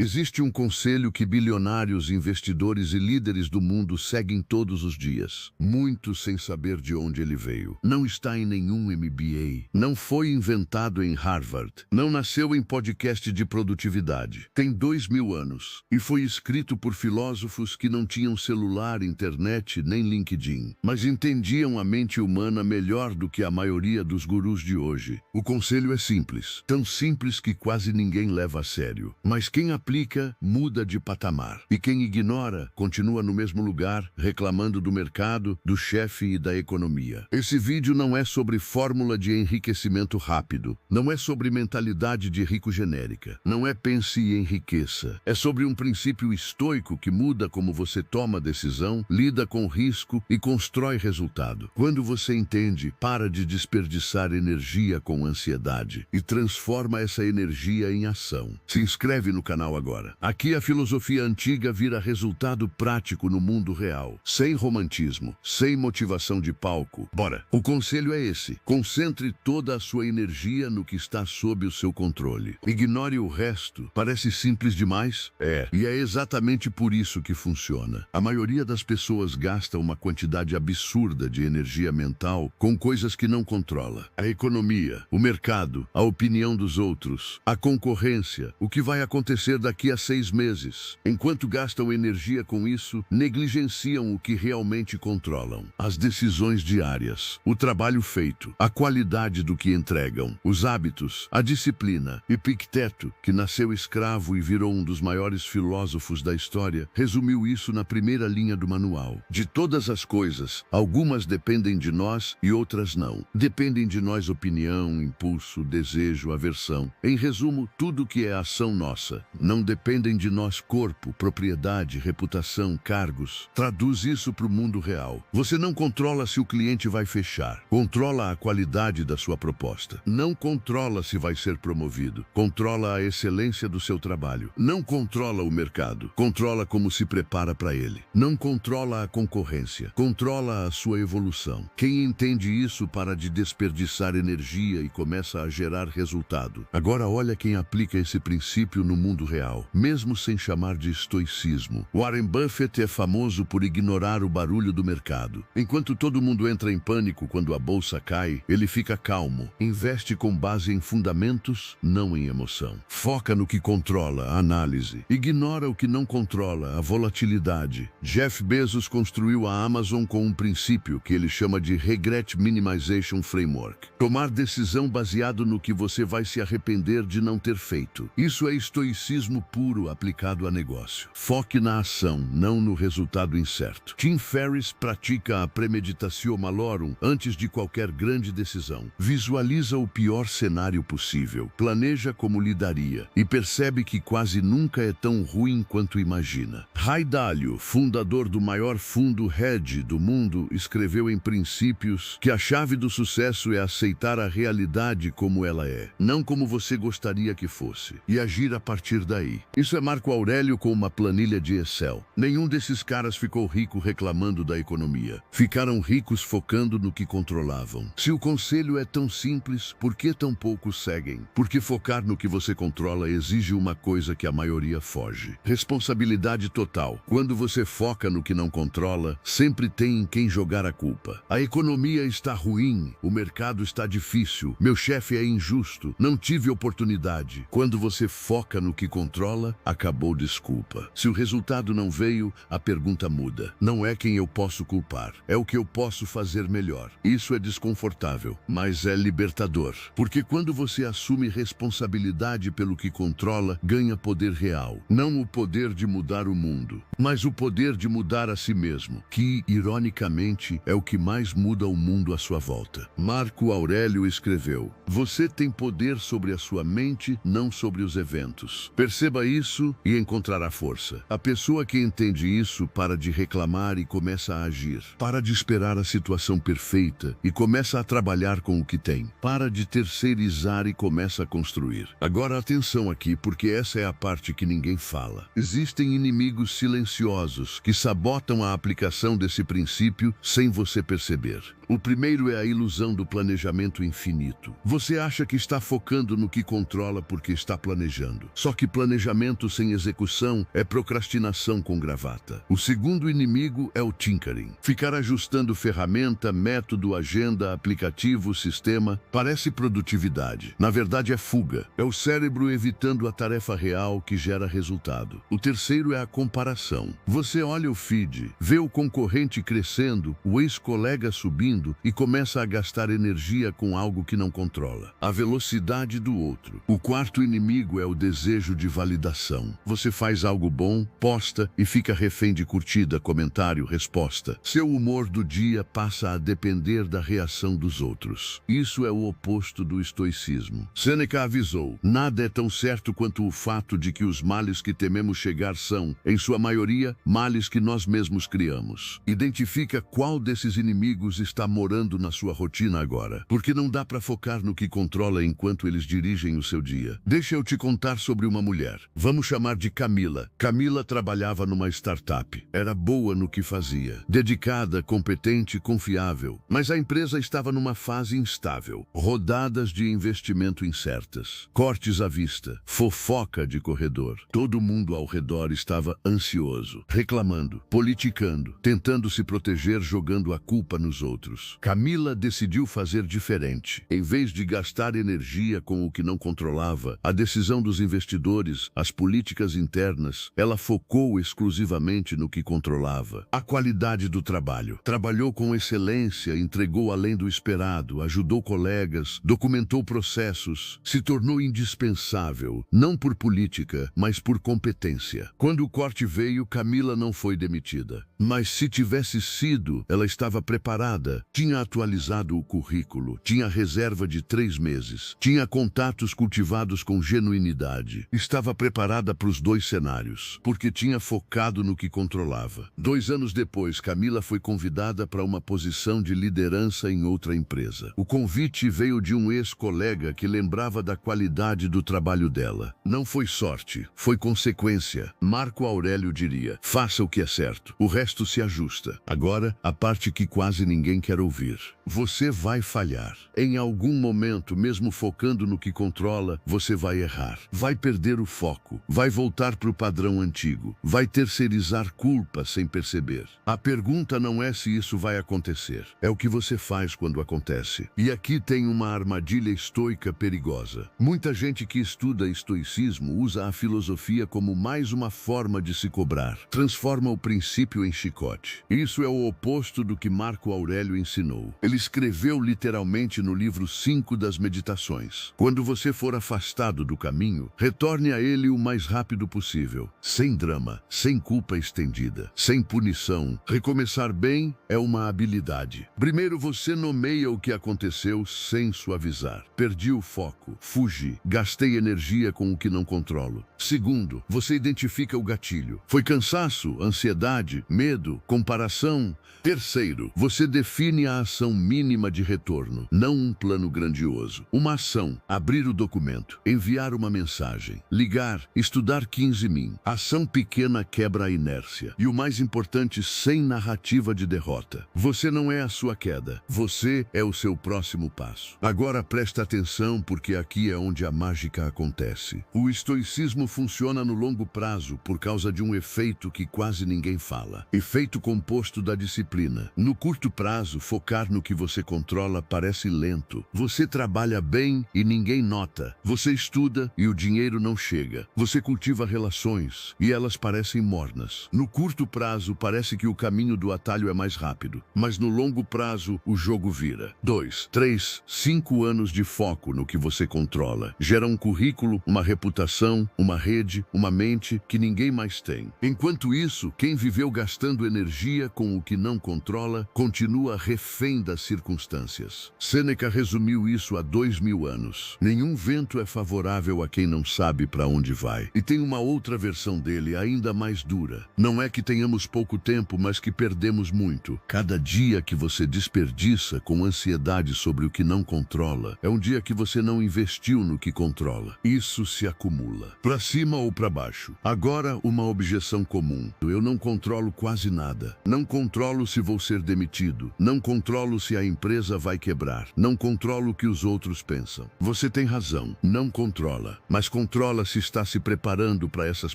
Existe um conselho que bilionários, investidores e líderes do mundo seguem todos os dias, muitos sem saber de onde ele veio. Não está em nenhum MBA, não foi inventado em Harvard, não nasceu em podcast de produtividade. Tem 2000 anos e foi escrito por filósofos que não tinham celular, internet nem LinkedIn, mas entendiam a mente humana melhor do que a maioria dos gurus de hoje. O conselho é simples, tão simples que quase ninguém leva a sério, mas quem aplica muda de patamar. E quem ignora continua no mesmo lugar, reclamando do mercado, do chefe e da economia. Esse vídeo não é sobre fórmula de enriquecimento rápido, não é sobre mentalidade de rico genérica, não é pense e enriqueça. É sobre um princípio estoico que muda como você toma decisão, lida com risco e constrói resultado. Quando você entende, para de desperdiçar energia com ansiedade e transforma essa energia em ação. Se inscreve no canal agora. Aqui a filosofia antiga vira resultado prático no mundo real, sem romantismo, sem motivação de palco. Bora! O conselho é esse: concentre toda a sua energia no que está sob o seu controle. Ignore o resto. Parece simples demais? E é exatamente por isso que funciona. A maioria das pessoas gasta uma quantidade absurda de energia mental com coisas que não controla. A economia, o mercado, a opinião dos outros, a concorrência, o que vai acontecer daqui a 6 meses. Enquanto gastam energia com isso, negligenciam o que realmente controlam. As decisões diárias, o trabalho feito, a qualidade do que entregam, os hábitos, a disciplina. Epicteto, que nasceu escravo e virou um dos maiores filósofos da história, resumiu isso na primeira linha do manual. De todas as coisas, algumas dependem de nós e outras não. Dependem de nós opinião, impulso, desejo, aversão. Em resumo, tudo que é ação nossa. Não dependem de nós corpo, propriedade, reputação, cargos. Traduz isso para o mundo real. Você não controla se o cliente vai fechar. Controla a qualidade da sua proposta. Não controla se vai ser promovido. Controla a excelência do seu trabalho. Não controla o mercado. Controla como se prepara para ele. Não controla a concorrência. Controla a sua evolução. Quem entende isso para de desperdiçar energia e começa a gerar resultado. Agora olha quem aplica esse princípio no mundo real, mesmo sem chamar de estoicismo. Warren Buffett é famoso por ignorar o barulho do mercado. Enquanto todo mundo entra em pânico quando a bolsa cai, ele fica calmo. Investe com base em fundamentos, não em emoção. Foca no que controla, a análise. Ignora o que não controla, a volatilidade. Jeff Bezos construiu a Amazon com um princípio que ele chama de Regret Minimization Framework. Tomar decisão baseado no que você vai se arrepender de não ter feito. Isso é estoicismo puro aplicado a negócio. Foque na ação, não no resultado incerto. Tim Ferriss pratica a premeditatio malorum antes de qualquer grande decisão. Visualiza o pior cenário possível, planeja como lidaria e percebe que quase nunca é tão ruim quanto imagina. Ray Dalio, fundador do maior fundo hedge do mundo, escreveu em Princípios que a chave do sucesso é aceitar a realidade como ela é, não como você gostaria que fosse, e agir a partir daí. Isso é Marco Aurélio com uma planilha de Excel. Nenhum desses caras ficou rico reclamando da economia. Ficaram ricos focando no que controlavam. Se o conselho é tão simples, por que tão poucos seguem? Porque focar no que você controla exige uma coisa que a maioria foge: responsabilidade total. Quando você foca no que não controla, sempre tem em quem jogar a culpa. A economia está ruim, o mercado está difícil, meu chefe é injusto, não tive oportunidade. Quando você foca no que controla, acabou desculpa. Se o resultado não veio, a pergunta muda. Não é quem eu posso culpar, é o que eu posso fazer melhor. Isso é desconfortável, mas é libertador. Porque quando você assume responsabilidade pelo que controla, ganha poder real. Não o poder de mudar o mundo, mas o poder de mudar a si mesmo, que, ironicamente, é o que mais muda o mundo à sua volta. Marco Aurélio escreveu: você tem poder sobre a sua mente, não sobre os eventos. Perceba isso e encontrará força. A pessoa que entende isso para de reclamar e começa a agir. Para de esperar a situação perfeita e começa a trabalhar com o que tem. Para de terceirizar e começa a construir. Agora atenção aqui, porque essa é a parte que ninguém fala. Existem inimigos silenciosos que sabotam a aplicação desse princípio sem você perceber. O primeiro é a ilusão do planejamento infinito. Você acha que está focando no que controla porque está planejando. Só que planejamento planejamento sem execução é procrastinação com gravata. O segundo inimigo é o tinkering. Ficar ajustando ferramenta, método, agenda, aplicativo, sistema, parece produtividade. Na verdade é fuga. É o cérebro evitando a tarefa real que gera resultado. O terceiro é a comparação. Você olha o feed, vê o concorrente crescendo, o ex-colega subindo e começa a gastar energia com algo que não controla. A velocidade do outro. O quarto inimigo é o desejo de validação. Você faz algo bom, posta e fica refém de curtida, comentário, resposta. Seu humor do dia passa a depender da reação dos outros. Isso é o oposto do estoicismo. Sêneca avisou: nada é tão certo quanto o fato de que os males que tememos chegar são, em sua maioria, males que nós mesmos criamos. Identifica qual desses inimigos está morando na sua rotina agora, porque não dá para focar no que controla enquanto eles dirigem o seu dia. Deixa eu te contar sobre uma mulher. Vamos chamar de Camila. Camila trabalhava numa startup. Era boa no que fazia. Dedicada, competente, confiável. Mas a empresa estava numa fase instável. Rodadas de investimento incertas. Cortes à vista. Fofoca de corredor. Todo mundo ao redor estava ansioso, reclamando, politicando, tentando se proteger, jogando a culpa nos outros. Camila decidiu fazer diferente. Em vez de gastar energia com o que não controlava, a decisão dos investidores, as políticas internas, ela focou exclusivamente no que controlava. A qualidade do trabalho. Trabalhou com excelência, entregou além do esperado, ajudou colegas, documentou processos, se tornou indispensável, não por política, mas por competência. Quando o corte veio, Camila não foi demitida. Mas se tivesse sido, ela estava preparada, tinha atualizado o currículo, tinha reserva de 3 meses, tinha contatos cultivados com genuinidade, estava preparada para os 2 cenários, porque tinha focado no que controlava. 2 anos depois, Camila foi convidada para uma posição de liderança em outra empresa. O convite veio de um ex-colega que lembrava da qualidade do trabalho dela. Não foi sorte, foi consequência. Marco Aurélio diria: faça o que é certo, o resto se ajusta. Agora, a parte que quase ninguém quer ouvir. Você vai falhar. Em algum momento, mesmo focando no que controla, você vai errar. Vai perder o foco. Vai voltar para o padrão antigo. Vai terceirizar culpa sem perceber. A pergunta não é se isso vai acontecer. É o que você faz quando acontece. E aqui tem uma armadilha estoica perigosa. Muita gente que estuda estoicismo usa a filosofia como mais uma forma de se cobrar. Transforma o princípio em chicote. Isso é o oposto do que Marco Aurélio ensinou. Ele escreveu literalmente no livro 5 das Meditações: quando você for afastado do caminho, retorne a ele o mais rápido possível, sem drama, sem culpa estendida, sem punição. Recomeçar bem é uma habilidade. Primeiro você nomeia o que aconteceu sem suavizar. Perdi o foco, fugi, gastei energia com o que não controlo. Segundo, você identifica o gatilho. Foi cansaço, ansiedade, medo, comparação. Terceiro, você define a ação mínima de retorno, não um plano grandioso. Uma ação: abrir o documento, enviar uma mensagem, ligar, estudar 15 min. Ação pequena quebra a inércia. E o mais importante, sem narrativa de derrota. Você não é a sua queda, você é o seu próximo passo. Agora presta atenção, porque aqui é onde a mágica acontece. O estoicismo funciona no longo prazo por causa de um efeito que quase ninguém fala. Efeito composto da disciplina. No curto prazo, focar no que você controla parece lento. Você trabalha bem e ninguém nota. Você estuda e o dinheiro não chega. Você cultiva relações e elas parecem mornas. No curto prazo, parece que o caminho do atalho é mais rápido. Mas no longo prazo, o jogo vira. 2, 3, 5 anos de foco no que você controla gera um currículo, uma reputação, uma rede, uma mente que ninguém mais tem. Enquanto isso, quem viveu gastando energia com o que não controla, continua refém das circunstâncias. Sêneca resumiu isso há 2000 anos. Nenhum vento é favorável a quem não sabe para onde vai. E tem uma outra versão dele, ainda mais dura. Não é que tenhamos pouco tempo, mas que perdemos muito. Cada dia que você desperdiça com ansiedade sobre o que não controla, é um dia que você não investiu no que controla. Isso se acumula. Para cima ou para baixo. Agora, uma objeção comum. Eu não controlo quase nada. Não controlo se vou ser demitido. Não controlo se a empresa vai quebrar. Não controlo o que os outros pensam. Você tem razão. Não controla. Mas controla se está se preparando para essas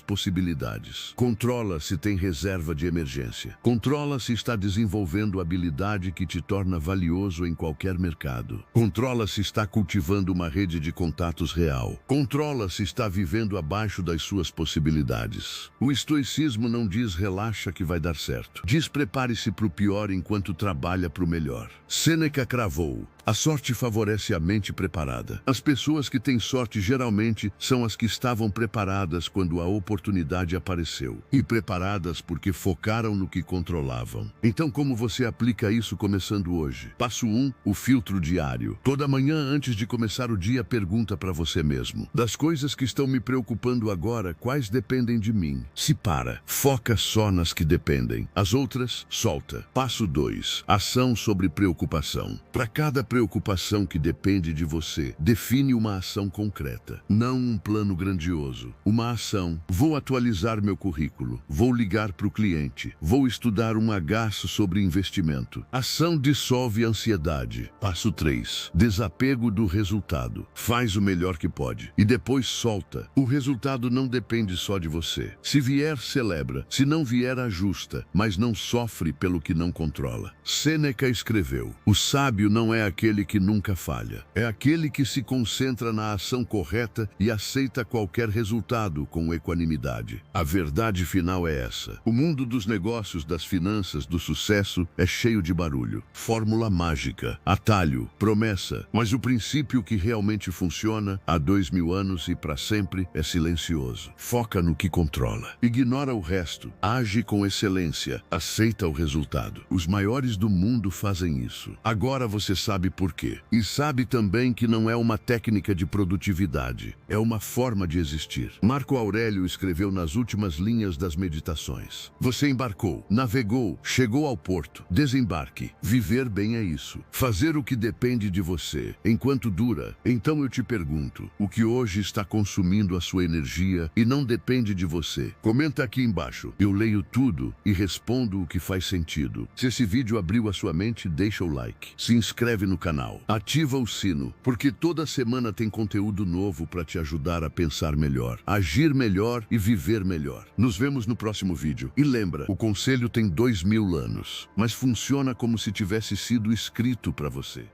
possibilidades. Controla se tem reserva de emergência. Controla se está desenvolvendo habilidade que te torna valioso em qualquer mercado. Controla se está cultivando uma rede de contatos real. Controla se está vivendo abaixo das suas possibilidades. O estoicismo não diz relaxa que vai dar certo. Diz prepare-se para o pior enquanto trabalha para o melhor. Sêneca cravou: a sorte favorece a mente preparada. As pessoas que têm sorte geralmente são as que estavam preparadas quando a oportunidade apareceu. E preparadas porque focaram no que controlavam. Então, como você aplica isso começando hoje? Passo 1, o filtro diário. Toda manhã, antes de começar o dia, pergunta para você mesmo: das coisas que estão me preocupando agora, quais dependem de mim? Se para, foca só nas que dependem. As outras, solta. Passo 2, ação sobre preocupação. Para cada preocupação que depende de você, define uma ação concreta, não um plano grandioso. Uma ação: vou atualizar meu currículo, vou ligar para o cliente, vou estudar um agaço sobre investimento. Ação dissolve a ansiedade. Passo 3, desapego do resultado. Faz o melhor que pode e depois solta. O resultado não depende só de você. Se vier, celebra. Se não vier, ajusta, mas não sofre pelo que não controla. Sêneca escreveu: o sábio não é aquele que nunca falha. É aquele que se concentra na ação correta e aceita qualquer resultado com equanimidade. A verdade final é essa: o mundo dos negócios, das finanças, do sucesso é cheio de barulho. Fórmula mágica, atalho, promessa. Mas o princípio que realmente funciona há 2000 anos e para sempre é silencioso. Foca no que controla. Ignora o resto. Age com excelência. Aceita o resultado. Os maiores do mundo fazem isso. Agora você sabe por quê. E sabe também que não é uma técnica de produtividade. É uma forma de existir. Marco Aurélio escreveu nas últimas linhas das Meditações: você embarcou, navegou, chegou ao porto. Desembarque. Viver bem é isso. Fazer o que depende de você, enquanto dura. Então eu te pergunto: o que hoje está consumindo a sua energia e não depende de você? Comenta aqui embaixo. Eu leio tudo e respondo o que faz sentido. Se esse vídeo abriu a sua mente, deixa o like. Se inscreve no canal. Ativa o sino, porque toda semana tem conteúdo novo para te ajudar a pensar melhor, agir melhor e viver melhor. Nos vemos no próximo vídeo. E lembra, o conselho tem 2000 anos, mas funciona como se tivesse sido escrito para você.